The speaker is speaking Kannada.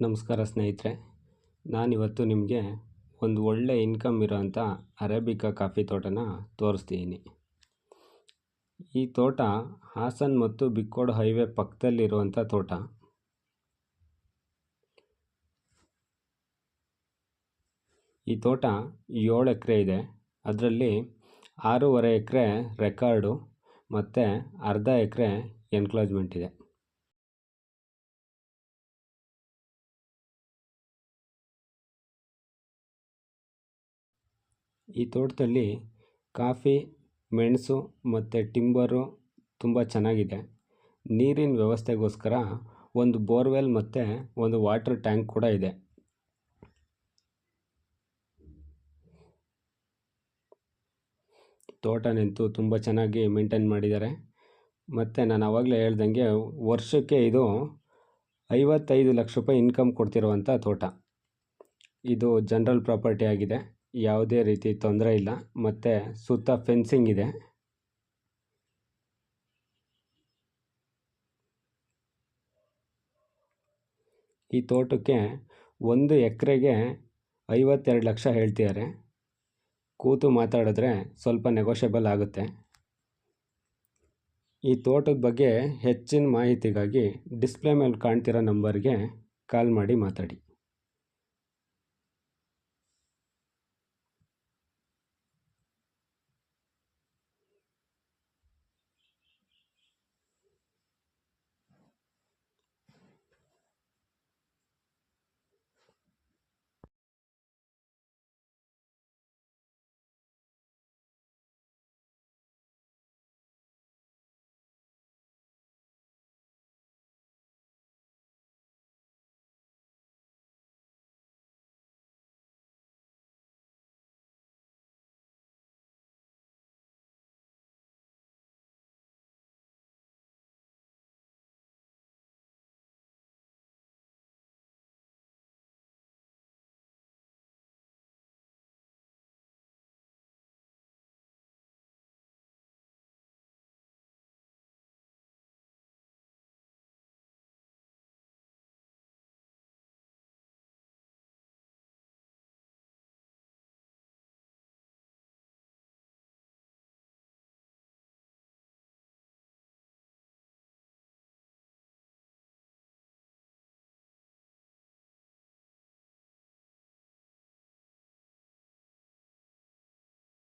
ನಮಸ್ಕಾರ ಸ್ನೇಹಿತರೆ, ನಾನಿವತ್ತು ನಿಮಗೆ ಒಂದು ಒಳ್ಳೆ ಇನ್ಕಮ್ ಇರೋಂಥ ಅರೇಬಿಕಾ ಕಾಫಿ ತೋಟನ ತೋರಿಸ್ತಿದ್ದೀನಿ. ಈ ತೋಟ ಹಾಸನ್ ಮತ್ತು ಬಿಕ್ಕೋಡ್ ಹೈವೇ ಪಕ್ಕದಲ್ಲಿರುವಂಥ ತೋಟ. ಈ ತೋಟ 7 ಎಕರೆ ಇದೆ. ಅದರಲ್ಲಿ 6.5 ಎಕರೆ ರೆಕಾರ್ಡು ಮತ್ತು ಅರ್ಧ ಎಕರೆ ಎನ್ಕ್ಲೋಜ್ಮೆಂಟ್ ಇದೆ. ಈ ತೋಟದಲ್ಲಿ ಕಾಫಿ, ಮೆಣಸು ಮತ್ತು ಟಿಂಬರು ತುಂಬ ಚೆನ್ನಾಗಿದೆ. ನೀರಿನ ವ್ಯವಸ್ಥೆಗೋಸ್ಕರ ಒಂದು ಬೋರ್ವೆಲ್ ಮತ್ತು ಒಂದು ವಾಟರ್ ಟ್ಯಾಂಕ್ ಕೂಡ ಇದೆ. ತೋಟ ನಿಂತು ತುಂಬ ಚೆನ್ನಾಗಿ ಮೇಂಟೈನ್ ಮಾಡಿದ್ದಾರೆ. ಮತ್ತು ನಾನು ಆವಾಗಲೇ ಹೇಳ್ದಂಗೆ ವರ್ಷಕ್ಕೆ ಇದು 55 ಲಕ್ಷ ರೂಪಾಯಿ ಇನ್ಕಮ್ ಕೊಡ್ತಿರುವಂಥ ತೋಟ. ಇದು ಜನರಲ್ ಪ್ರಾಪರ್ಟಿ ಆಗಿದೆ. ಯಾವುದೇ ರೀತಿ ತೊಂದರೆ ಇಲ್ಲ. ಮತ್ತು ಸುತ್ತ ಫೆನ್ಸಿಂಗ್ ಇದೆ. ಈ ತೋಟಕ್ಕೆ 1 ಎಕರೆಗೆ 52 ಲಕ್ಷ ಹೇಳ್ತಿದ್ದಾರೆ. ಕೂತು ಮಾತಾಡಿದ್ರೆ ಸ್ವಲ್ಪ ನೆಗೋಷಿಯಬಲ್ ಆಗುತ್ತೆ. ಈ ತೋಟದ ಬಗ್ಗೆ ಹೆಚ್ಚಿನ ಮಾಹಿತಿಗಾಗಿ ಡಿಸ್ಪ್ಲೇ ಮೇಲೆ ಕಾಣ್ತಿರೋ ನಂಬರ್ಗೆ ಕಾಲ್ ಮಾಡಿ ಮಾತಾಡಿ.